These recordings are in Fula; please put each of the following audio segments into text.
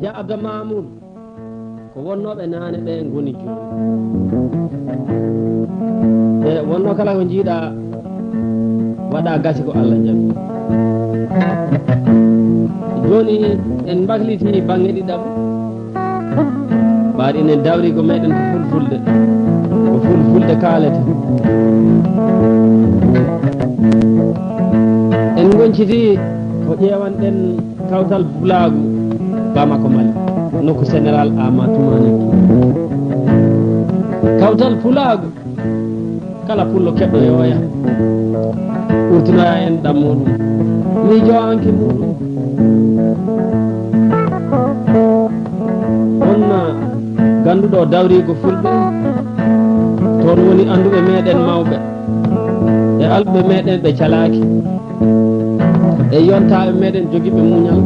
Ja Abda Mamoud ko wonnoɓe nane ɓe goni joni wonno kala ko jiiɗa waɗa gasi ko Allah jaɓi joni en bakliti banggue ɗiɗam mbaɗi enen dawri ko meɗen ko fulfulde kalete en gonciti ko ƴewanɗen kawtal Pulagu Bamako Mali nokku général Ama Toumani kawtal Pulagu kala pullo keɗɗo e oya ɓurtinoya en ɗam muɗum miijo anke muɗum wonna ganduɗo dawrigo fulɓe toon woni anduɓe meɗen mawɓe e alɓe meɗen ɓe calaki e yontaɓe meɗen joguiɓe muñal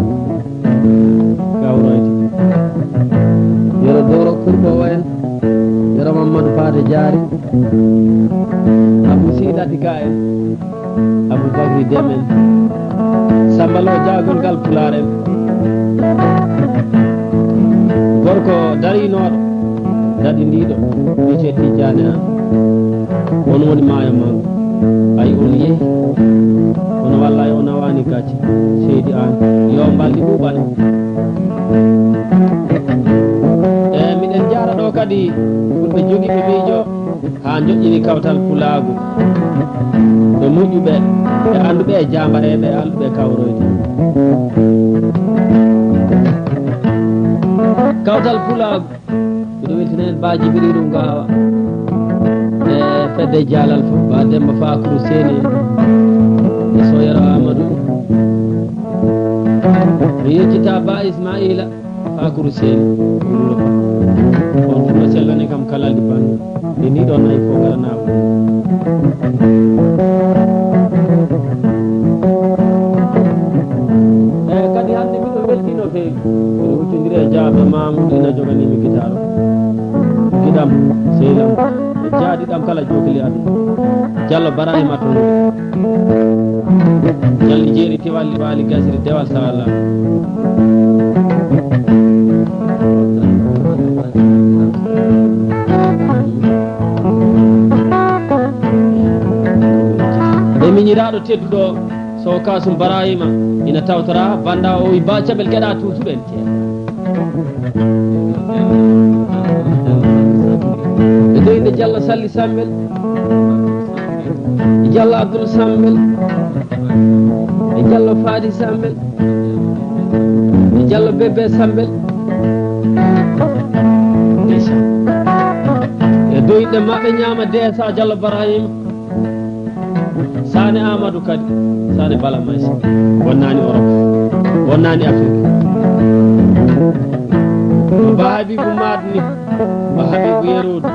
gawroyde yero Doro Kurɓo en yero Mamadou Paté Diary Abou Sidati Ka en Abou Bakri Dem en Sambalo jagol ngal Pular en gorko darinoɗo daɗiniɗo wiyete Tidiane an on woni maayo mango ay on yeehi ono wallay o nawani gacce Seydi an yo mballi ɓuuɓal miɗen jara ɗo kadi ɓurɓe joguiɓe miijo ha joƴƴini kawtal Pulagu ɓe moƴƴuɓe e anduɓe e jambareɓe e anduɓe kawroyde kawtal Pulagu mbiɗo weltinen Ba Djibrilu Gawa e fedde Dialal fof Ba Demba Fakuru Seni e Soyero Amadou mi yeccita Ba Ismaila Fakuru Seni wuro on funo sellani kam kalaldi bandu nde ni ɗon nayi fof gara naabo kadi hande miɗo weltino feewi miɗo huccodiri e Dia Abda Mamoud ina joganimi guitare giɗam sehlam e jaaɗiɗam kala jokili aduna Diallo Barahima to Jalli Jeeri Tiwalli Waali Gasiri Dewal Sawalla e miñiraɗo tedduɗo so Kasum Barahima ina tawtora banda o wi Ba Cabel gueɗa tutuɓen te e doyde Diallo Salli Sammel e Diallo Abdoul Sammel e Diallo Fadi Sammel e Diallo Bébé Sammel e doyde mabɓe ñaama desa Diallo Barahima Sane Amadou kadi Sane Bala Maysa wonnani Europe wonnani Afrique Ba Habibou Madni Ba Habibou Yerodu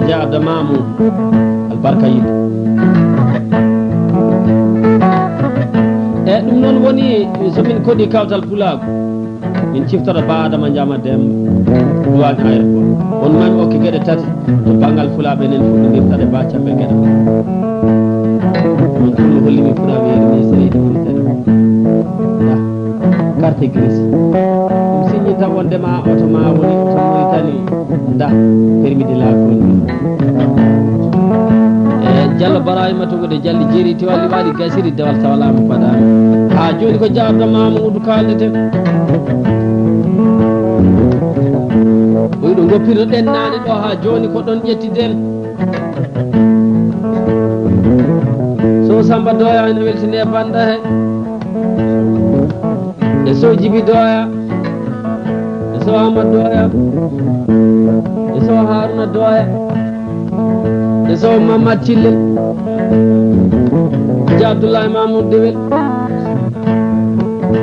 Dia Abda Mamoud albarka yidde ɗum noon woni somin koɗi kawtal Pulagu min ciftora Ba Adama Diama Demba duwani aéroport on mami okke gueɗe tati to banggal Fulaɓe nen fuɗɗodirtaɗe Ba Cabel gueɗe on ɗum no hollimi Fulaɓeeri ni Seydi Furtene carte grise ɗum signita wondema oto ma woni oto Mauritanie da permis de la conduite Diallo Barahima to wode Jalli Jeeri Tiwalli Waali Gasiri Dewal Sawalama Padami ha joni ko Dia Abda Mamoudou kaldeten oyɗo goppirɗen nane ɗo ha joni ko ɗon ƴettiden so Samba Doya ene weltine banda he e so Djibi Doya e so Amadou Doya e so Haruna Doya e so Mamadou Thillel Dia Abdoulaye Mamoudou Dewel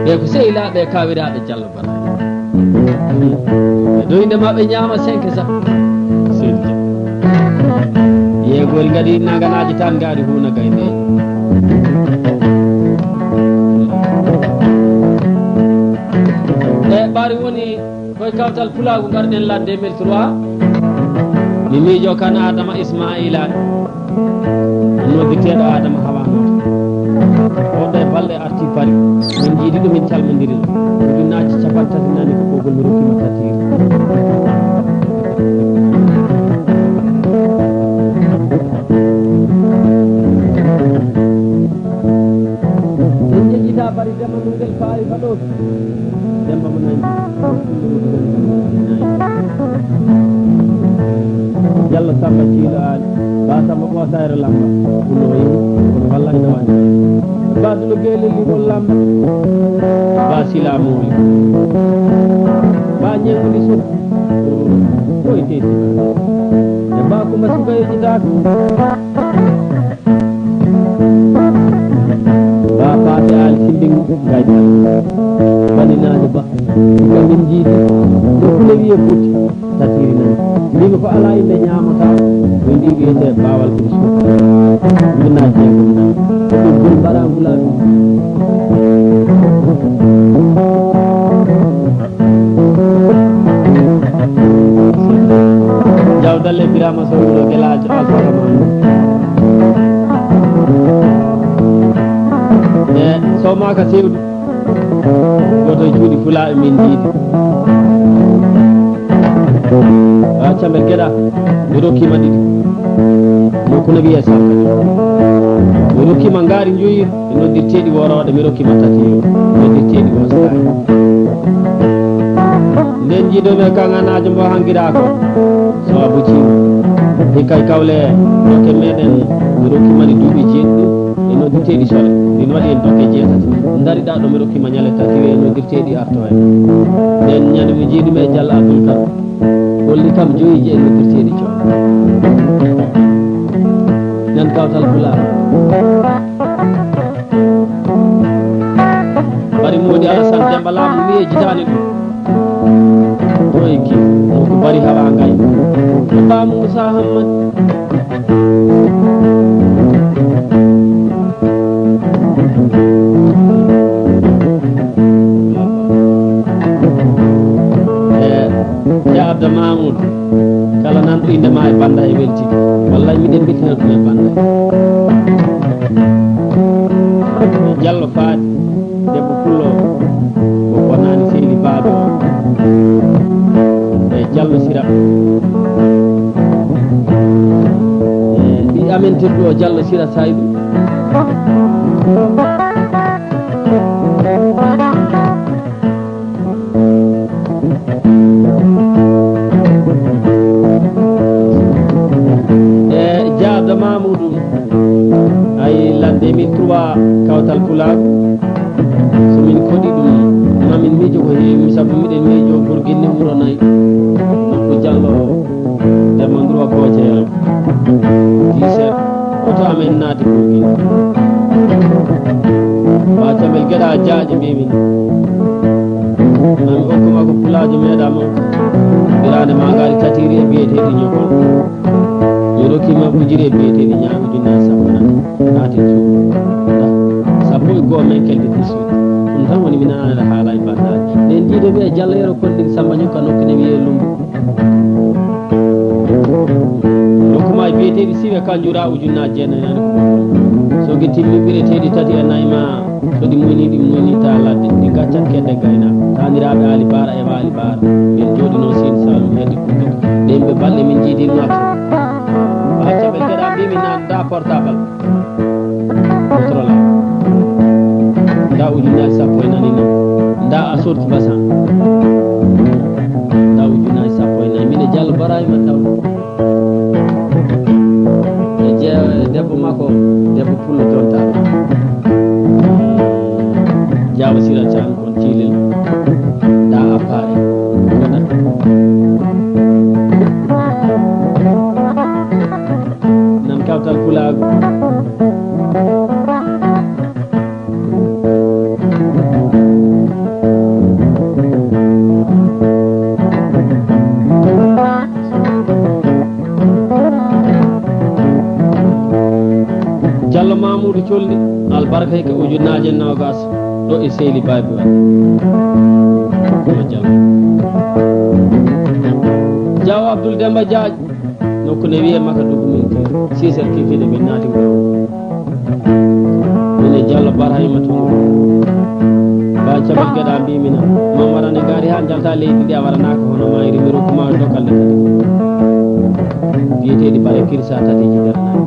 ɓe ko sehilaɓe kawiraɓe Diallo Barahima e doyde maɓe ñaama 5 sac Seydi Dia yeegol gadi naganaji tan gaari huna gaynde sibari woni koye kawtal pulago garɗen ladde 2003 mi miijo kan Adama Ismaila noddirteɗo Adama Hawa oɗo e balɗe arti pari min jiiɗi ɗum min calmodiri ujunnaji 30 nani ko ɓogol mi rokkima tatiri en jejjita bari demba ɗum ngel faawi baɗo demba mo nanji Diallo Samba Thiilo Ali Ba Samba ɓoosayre lamba unoyi kono wallay nawani badulo geleli wol lamba ba silamoyi ba ñengudi so koye teti e ba kuma suka yejitako ba paate ali simbingu gaytal baninaji ba gamin jiidi dokule wiye futti tatiri nan mbimi ko ala inde ñamata ko ndi wiyete bawal ko so mbina jeego nan ko gol barangula jawdalle birama sowdo gelajo alfaman e sowmaka sewdu goto juuɗi fula e min jiidi camɓe geɗa mi rokkima ɗiɗi nokkuno wiye sarka mi rokkima ngaari joyir e noddirteɗi woroɗe mi rokkima tati noddirteɗi woskayi nden jiidomi e kanganajo mbo hanguira ko so abucima hikkay kawle dokke meɗen mi rokkimani duuɓi jeeɗiɗi e noddirteɗi sole ndin waɗi en dokke jeetati dariɗa ɗo mi rokkima ñale tati e noddirteɗi arto en nden ñande mi jiiɗumi e Diallo Abdoul Kane holli kam joyiji e noddirteɗi coon nan kawtal Pulaar bari Mody Alassane Demba Lam mi yejitani ɗum to e ki ko bari hawa ngay e ba Moussa Hamad Abda Mamoudou kala nan ɗo inde ma e banda e weltide wallay miɗen bettina ɗum e banda Diallo Faadi debbo pullo ko bonani sehli baaɓe o e Diallo Sira e ɗi amintirɗo o Diallo Sira Saydou Mamoudou ay la 2003 kawtal Pulaar so min koɗi ɗum mamin miijo ko heewi sabu miɗen miijo ɓurguinne wuro nayyi ko Diallo demma ndurwa kooceyal diset oto amen naati ɓurguinne ma camel geɗa jaaƴe mbimin mami hokkuma ko pulajo meeɗama birande ma ngaari tatiri e biyeteɗi ñokon mi rokkima ujire biyeteɗi ñaami ujunnaje sappo naati sappo e goho men kelde 18 ɗum tan woni mi nananede haala e bandaji nden jiiɗo wiye Diallo yero kolɗin Samba ñokka nokkine wiye lumbu rokkuma e biyeteɗi siwe ka jura ujunnaje jeenayi nani ko so gi timmi biyeteɗi tati e nayyi ma so ɗi muyni ɗi muynita ladde ɗi gaccat kedde gaynako taniraɓe Ali Bara e Waly Bara ɓen jooɗino Sine Saloum hedde kuɗɗo ɓen ɓe balɗe min jiiɗinmata accaɓe geɗa mbimi da portable contrôle da ujunnaje sappo e nani da a sorti basan da ujunnaje sappo e nayyi mine Diallo Barayima taw e debbo makko debbo pullo tonta Diawa Sira Thiam kon Thilel da appare gaɗa nan kawtal Pulago Diallo Mamoudou colli albarka ko ujunnaje nogas ɗo e sehli babi wat Fatma Diallo Diaw Abdoul Demba Diaaj nokku ne wiye maka dugu min sisel kifine min naati go mine Diallo Barahima Tungo ba cabal geɗa mbimina mam warane gaari ha jalta leydi ndi a waranaka hono mayri mi rokkuma dokalle kadi biyeteɗi bare kirsa tatiji darnani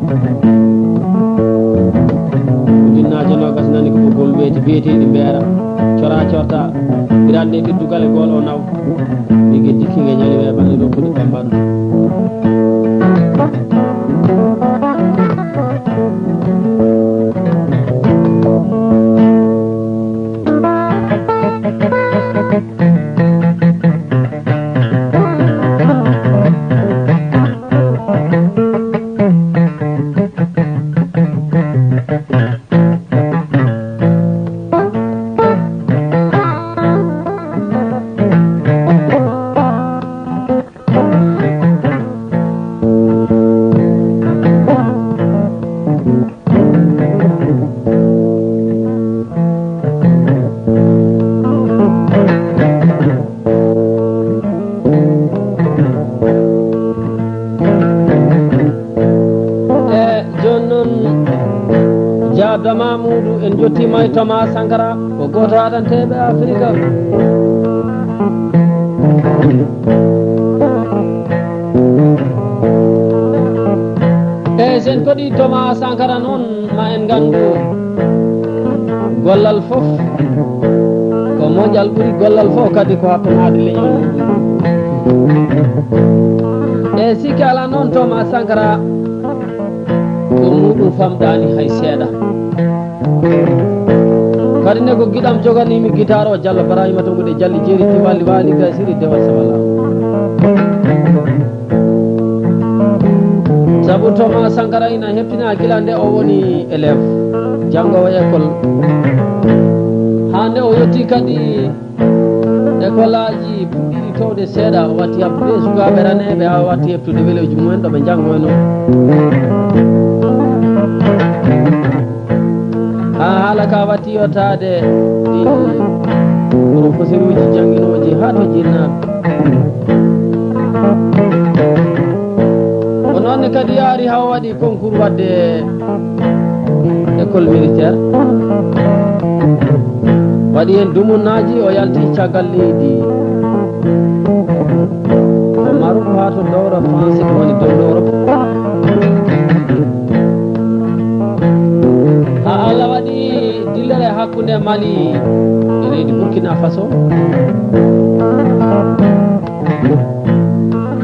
ujunnaje nogas nani ko ɓoggol weeti biyeteɗi mbeera cora corta irande ɗiddugale gol o naw mi geddi kinge ñali weɓani rokkude bambaɗo Mamoudou en jottima e Thomas Sankara ko goto haɗanteɓe Afrique e sen koɗi Thomas Sankara noon ma en gandu gollal fof ko moƴƴal ɓuuri gollal fof kadi ko hattanade leñol muɗum e sikki ala noon Thomas Sankara ko muɗum famɗani hay seeɗa kadi ne ko giɗam joganimi guitare o Diallo Barahima Tungude Jalli Jeeri Tiwalli Waali Gasiri Dewal Sabala sabu Thomas Sankara ina heptina gila nde o woni élève janggowo école ha nde o yetti kadi école aji puɗɗiɗi towde seeɗa o watti habdude sukaɓe raneɓe ha watti heptude weleji mumen ɗoɓe janggoyno ha haala ka watti yottade ɗin professeur uji jangguinoji ha to jinnaɓe o noonne kadi yaari ha waɗi concours wadde école militaire waɗi hen dumunnaji o yalti caggal leydi o Maroc ha to dowra français ko woni dow l'Europe ha Allah waɗi dillere hakkude Mali e leydi Burkina Faso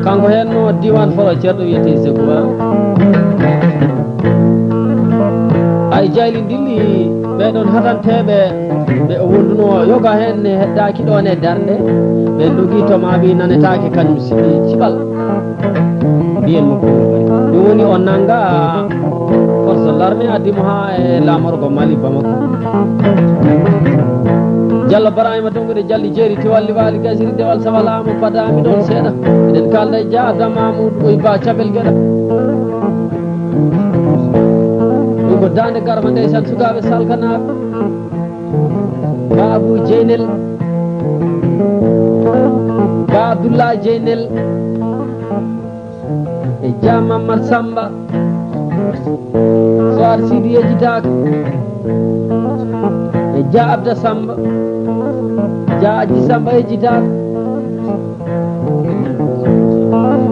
kanko henno diwan foro ceerɗo wiyete Zegouba ay jayli dilli ɓeɗon hatanteɓe ɓe o wonduno yoga hen heddaki ɗon e darde ɓe dogi to maɓi nanetake kañum ciɓal mbiyen mo ko ɗum woni o nanga force de l'armée addimo ha e lamorgo Mali Bamako Diallo Barahima Tungude Jalli Jeeri Tiwalli Waali Gasiri Dewal Sabalama padami ɗon seeɗa eɗen kalda e Dia Mamoudou ɓoy ba cabel gueɗa ɗum ko dande garma ndeysan sukaɓe salkanaɓe ba Abou Dieynel ba Abdoullah Dieynel e Dia Mamadou Samba Soar Sidi yejitaka e Dia Abda Samba Dia Adji Samba yejitaka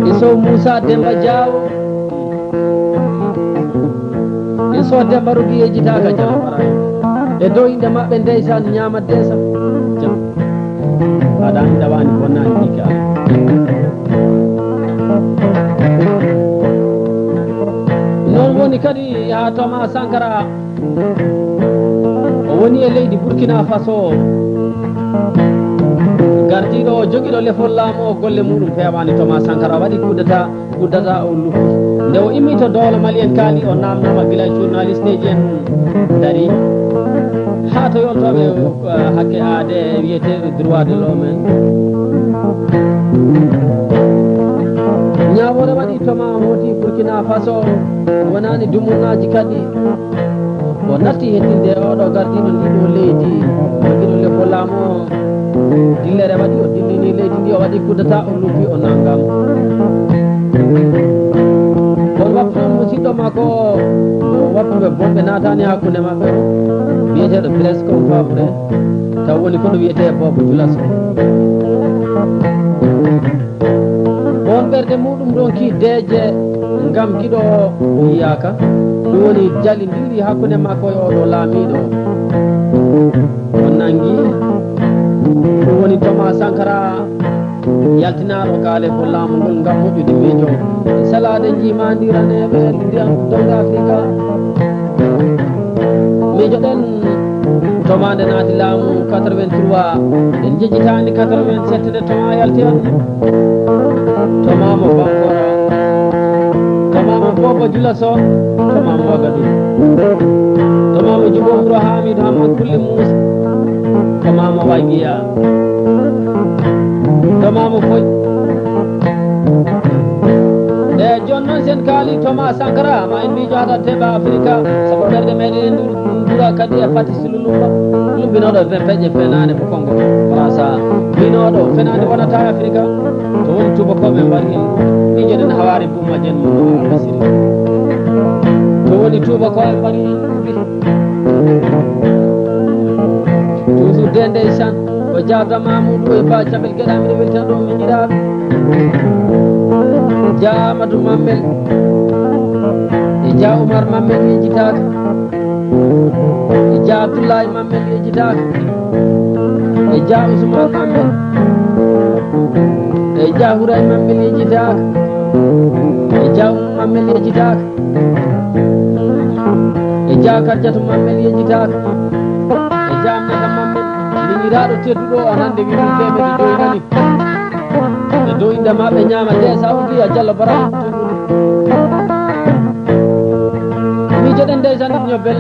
e Sow Moussa Demba Diawo e Sow Demba Rougui yejitaka Diallo Barahima e dow inde maɓɓe ndeysan ñama desa jam haɗa dawani bonnani ɗike ala noon woni kadi ha Thomas Sankara o woni e leydi Burkina Faso gardiɗo o joguiɗo lefol laamu o golle muɗum pewani Thomas Sankara waɗi guddata o luppi nde o immi to dowla Mali en kaali o namnama gila journaliste ji en dari ha to yoltoɓe hakke aade wiyeteɓe droit de l'homme en ñawore waɗi toma hoti Burkina Faso wonani dumunnaji kadi o natti hettinde oɗo gardiɗo ndiɗo leydi joguiɗo lefol laamu o dillere waɗi o dillini leydi ndi o waɗi kudata o luppi o nangam on waptu ɗon musidɗo makko waptuɓe bonɓe natani hakkude maɓɓe o wiyeteɗo Blaise Compaoré taw woni kono wiyete Bobo Djilas on ɓerde muɗum ɗon ki deeje ngam giɗo yiyaka ɗum woni jalidiri hakkude makko e oɗo laamiɗo o nangi ɗum woni Thomas Sankara yaltinaɗo kaale ko laamu ngol ngam moƴƴude miijo salade jimandiraneɓe ndiyam donga Afrique miijoɗen Thomas nde naati laamu 83 en jejjitani 87 nde Thomas yalti on Thomas mo Bankora Thomas mo Bobo Djilas o Thomas mo Ouagadougou Thomas mo Djibo Wuro Hamidou Hamad Kulle Moussa Thomas mo Waygiya Thomas mo Foy e joni noon sen kaali Thomas Sankara ma en miijo haɗa teɓa Afrique sabu ɓerde meɗen en dura kadi e Fati Silu Lumba lumbinoɗo peƴƴe fenade ko Congo France mbinoɗo fenade wonata e Afrique to woni tubakoɓe mbari en miijoɗen hawari bumma jen mo Almasiri to woni tubakoɓe mbari en toujours de ndeysan o jabda Mamoudou e ba Jamel Gueɗami ɗo weltan ɗo miñiraɓe Dia Amadou Mamel e Dia Oumar Mamel yejjitaka e Dia Abdoulaye Mamel yejjitaka e Dia Ousmane Mamel e Dia Houray Mamel yejjitaka e Dia Mamel yejjitaka e Dia Kardiatou Mamel yejjitaka e Dia Aminata Mamel miñiraɗo tedduɗo on hande wi ɗum temedde joyi nani e dow inde maɓe ñaama nde sawdi a Diallo Bara miijoɗen ndeysan ɗum ñobbel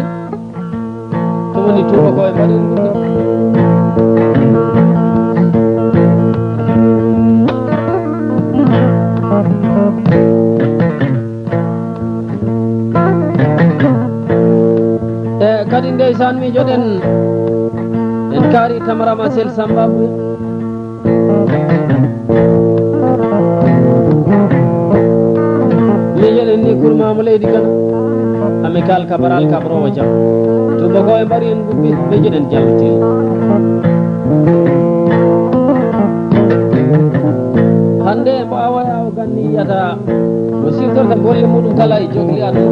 to woni tuba koye mbaɗen e kadi ndeysan miijoɗen en kaari Tamarama Sel Samba Bouya miijoɗen ni kurmamo leydi Gana amical Cabral Cabrowo Jam tuba koye mbari en gubbi miijoɗen jallutil hande mo awaya o ganni yiyata mo siftorta golle muɗum kala e jogli aduna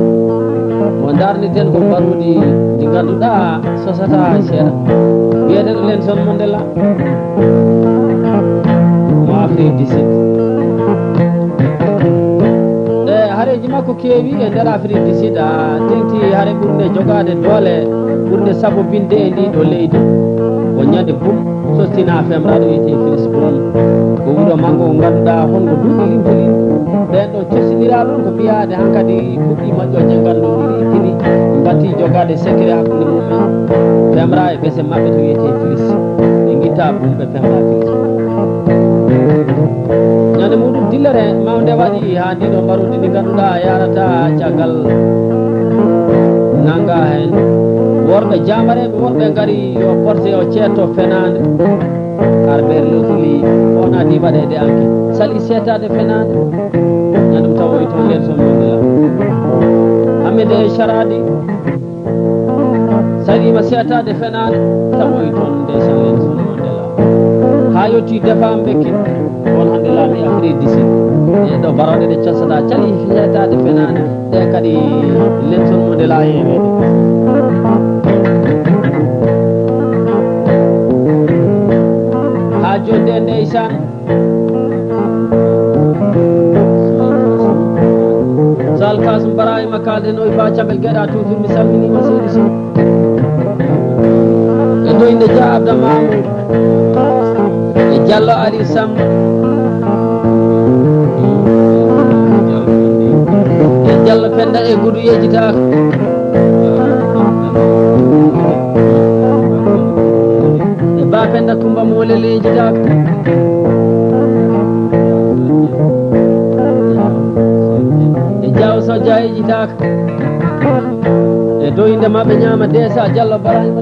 mo darniten ko mbaruudi ndi ganduɗa sosata seeɗa wiyeteɗo Nelson Mandela mo Afrique du Sud e hareji makko keewi e nder Afrique du Sud a tengti haare ɓurde jogade doole ɓurde sabobinde e ndiɗo leydi o ñande bum sostina femraɗo wiyete Félix Bum ko wuuro maggo ko ganduɗa honko duuɓi limtolin ɓen ɗo cossidira ɗon ko mbiyade hankkadi fuɗɗi moƴƴoje ngallodiri tini batti jogade secret hakkude mumen femra e ɓese mabɓe to wiyete Félix ɓe guitta bumɓe femra Félix ñande muɗum dillere mawde waɗi ha ndiɗo mbarude ndi ganduɗa yarata caggal nanga hen worɓe jamareɓe wonɓe gaari yo porté o ceetto fenade arɓere lotoli on adi waɗede enquête sali setade fenade ñandum tawoy to Nelson Mandela Hamide Charadi salima setade fenade tawoy toon ndeysan Nelson Mandela ha yetti defam ɓekkin on hande laami Afrique du Sud e ɗo baroɗe ɗe cosata cali setade fenade ɗe kadi Nelson Mandela heewede ha jonde ndeysan Sal Kasum Barahima kalden o ba Jamel Gueɗa toujours mi salminima seydi Sow e doyde Dia Abda Mamoudou e Diallo Ali Samba e Diallo Penda e Goudou yejjitaka e Ba Penda Coumba Molel yejjitaka e Diaw Sodia yejjitaka e doyde maɓe ñaama Desa Diallo Barahima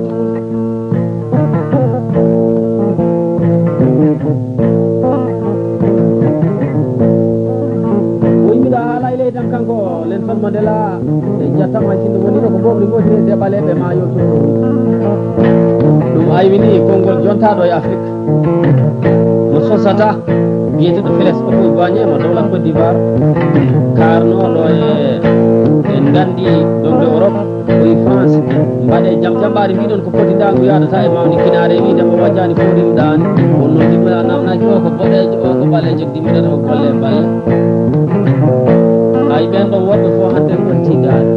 Mandela e jatta machine woni no ko bobri goti de balebe ma yo to dum ay wini kongol jontaɗo e Afrique mo sosata biyeteɗo Félix Houphouët-Boigny mo dowla Côte d'Ivoire karnoɗo en gandi donde Europe koye France mbaɗe jam jamɓare mbiɗon ko poti dago yadata e mawni kinare widemo wajjani forimɗani wonno dimma namnaki o ko boɗejo o ko ɓalejo dimmiɗata o golle balle ay ɓen ɗon woɓɓe fo hande gonti gaari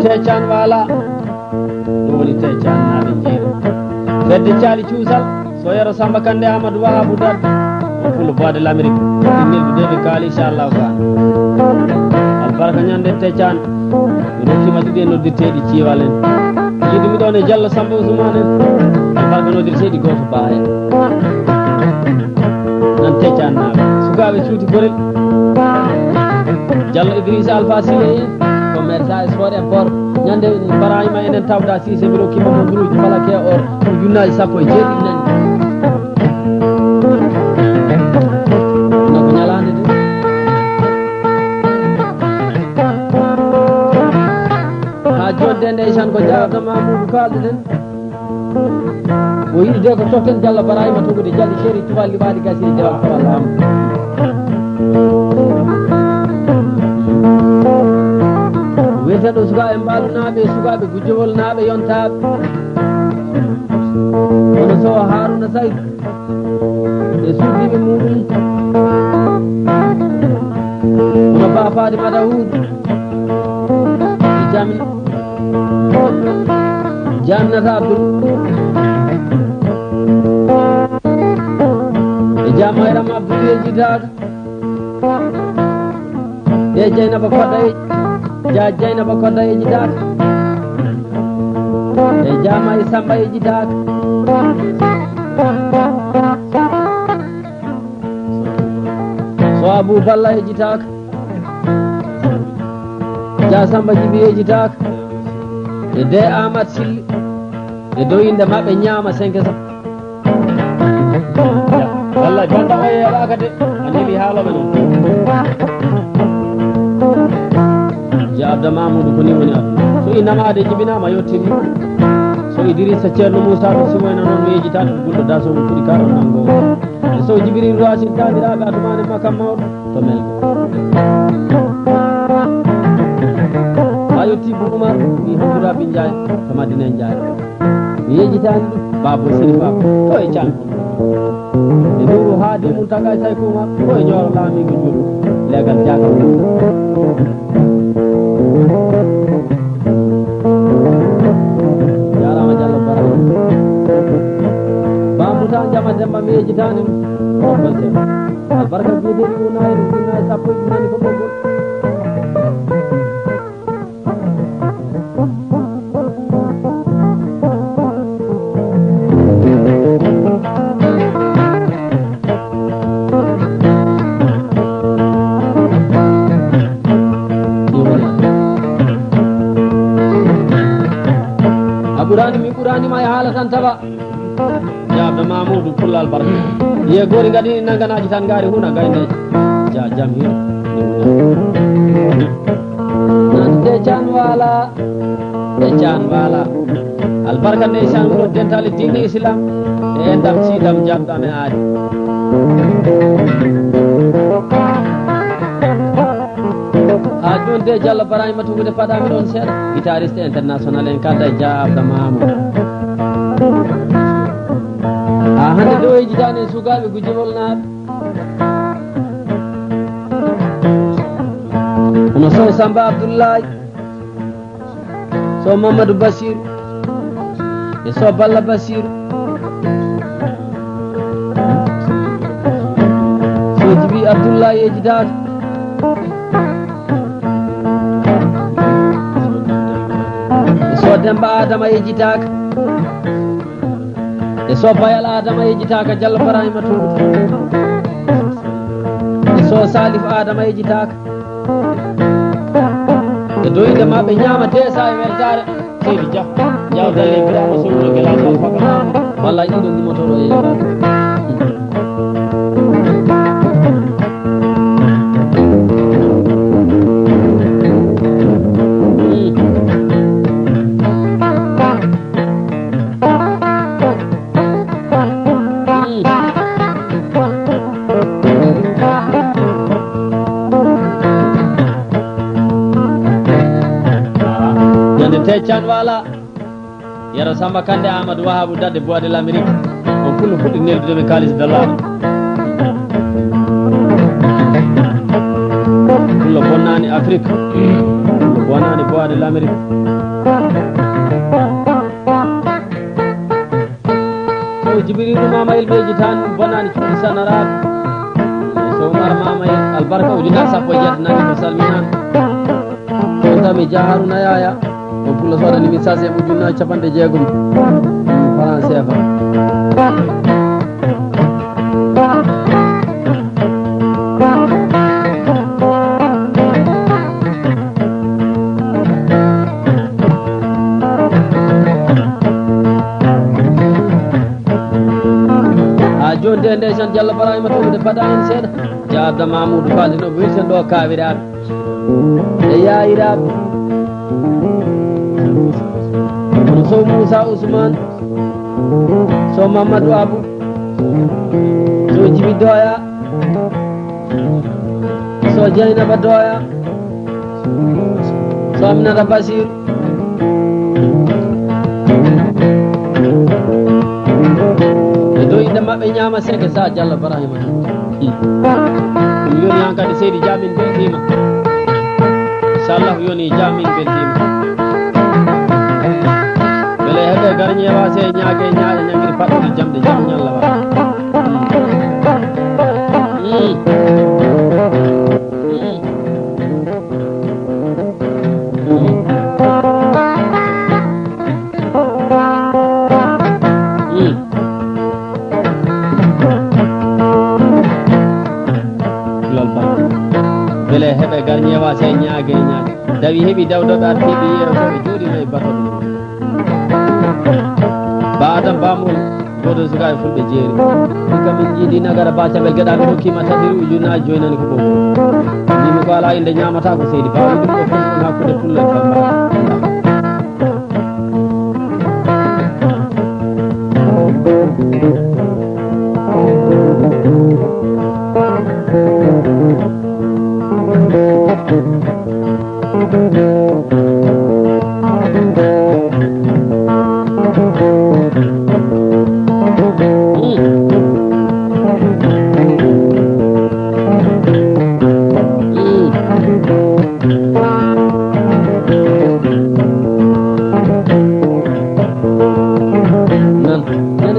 Tecan wala woni tecan naɓe jeeri fedde caali cuusal so yero Samba Kande Amadou Wahabou Dar o fulo bois de l'Amérique innilɓe deɓe kaali inchallahu taala albarka ñande tecan mi rokkima ɗiɗi e noddirteɗi ciiwal en yiidumi ɗon e Diallo Samba Ousmane en albarka noddirteɗi goto baahe nan tecan naɓe sukaɓe cuuti gorel Diallo Idrissa Alpha Sile en commerçant sport et bor ñande barayima enen tawda Cissé mi rokkima monduruji falake or ujunnaji 10 e jeeɗiɗi nani noko ñalande de ha jonde nde isan ko jawta Mamoudou kalde den o yiɗi de ko totten Diallo barayima togude jalli séri tuballi waɗi gasi e jawal kawal laamu weteɗo sukaɓe Mbaalu naaɓe sukaɓe Gujjowol naaɓe yontaɓe kono so Haruna Saydou e suudiɓe muɗum kono Ba Fatima Daoud e Jaminata Abdoul e Jamayram Abdoul yejitaka e Dieynaba Kodda Dieynaba Kodda yejitaka e Jama e Samba yejitaka so Abou Balla yejitaka Ja Samba Djibi yejitaka e de Amat Silli e dow inde maɓɓe ñaama 5 sam walla jonta o yeeɗaka de a neli haaloɓe noon Ja Abda Mamoudou ko ni woni aduna so i namade jibinama yettiri so Idrissa Ceerno Moussa to simoyna noon yejitade ko gulɗo da somo fuɗi karon nango e so Djibril Racine taniraɓe adumane makam mawɗo to melgo ha yetti Bougoumar mi Hamdourabi Ndiaye to Madina Ndiaye mi yejitani ɗum Babo Sini Baba to e can e Nouru Haadi Mountaga Saykou Oumar to e Nioro Lamigo Dioulo legal jakam jarama Diallo Bara Bamouta Jama Demba mi yejitani ɗum golse albarka biyeteɗi unayi ɗum 10 e nani ko ɓoggol ɓuranima e haala tan tawa jabde Mamoudou pullal barka ye gori gadini nanganaji tan gaari huna gayneje ja jam hino nande can wala albarka ndeysan wuro dentale diine islam e endam siidam jamɗam e aadi ha joni de Diallo Barahima tugude paɗami ɗon seeɗa guitariste international en kalda e Ja Abda Mamoudou ha hande ɗo yejitani e sukaɓe Gujjowol naaɓe hono Sow Samba Abdoullahi so Mamadou Bassirou e so Balla Bassirou so jibi Abdoulaye yejitaaka so Demba Adama yejitaaka so Bayal Adama yejitaaka Diallo Ibrahima Touré so Salif Adama yejitaaka doyde maɓe ñaama desa e weltare Seydi Dia jawdalle Birama Sow gelaji alfaka walla ɗiɗo ndimotoɗo e Tecan wala yara Samba Kande Amadou Wahabou Dadde Bois de l'Amérique on pullo fuɗɗi neldude men kalis dallaɗo pullo bonnani Afrique pullo bonnani Bois de l'Amérique so Djibrilu Mamayel ɓeji tan bonnani cuuɗi sanaraɓe so Oumar Mamayel albarka ujunnaje sappo e jeeɗanani ko salminani on tami Dia Harouna Yaya o pulla soɗani min sase ujunnaje capanɗe jeegom franc CFA ha joni nde ndesan Diallo Ibrahima Touré baɗa hen seeɗa jabda Mamoudou Fall no wirten ɗo kawiraɓe e yayiraɓe so Moussa Ousmane so Mamadou Abou so Djibi Doya so Dieynaba Doya so Aminata Basir e dow inde maɓɓe ñaama seke sa Diallo Ibrahima ɗum yoni han kadi Seydi Dia min beltima inchallah yoni Dia min beltima bele heɓe garñewa se ñaage ñaaƴa ñangiri faɗɗude jamde jam ñalla wa bele heɓe garñewa se ñaage ñaaƴa dawi heɓi dawdoɓe artiɓe yeeso ɓe jooɗino e bato ba Adam Bamol goto suka e fulɓe jeeri ɗika min jiiɗi nagara ba caɓel gueɗaɓe hokkima tatiru ujunnaji joynani ko ɓogo mbimi ko ala inde ñamata ko Seydi bawi ɗum ɗo fof ɗum hakkude pullo e Bamba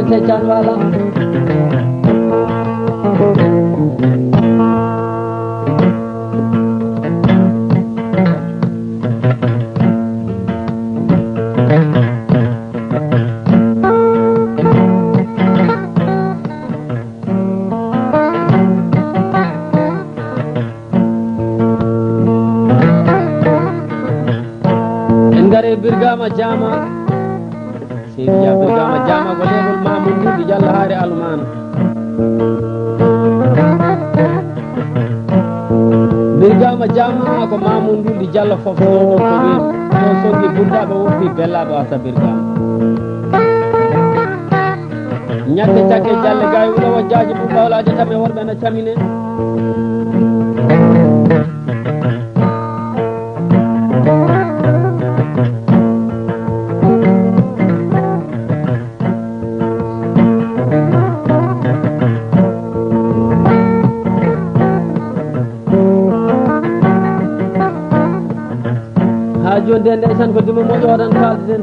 Tecan wala en gare Birgama Jama Seydi Dia Birgama Jama ko lebol Mamoudou Ndoudi Diallo haare Almana Birgama Jama ko Mamoudou Ndoudi Diallo fof ɗo ko wi ɗo sogui burdaɓe woppi bellaɓe wasa Birgama ñatte cakke Jalle gay wuuro wajjaji ɓum ɓawlaji tame worɓe ne camine ha joni nde ndeysan ko dimo moƴo oɗon kalden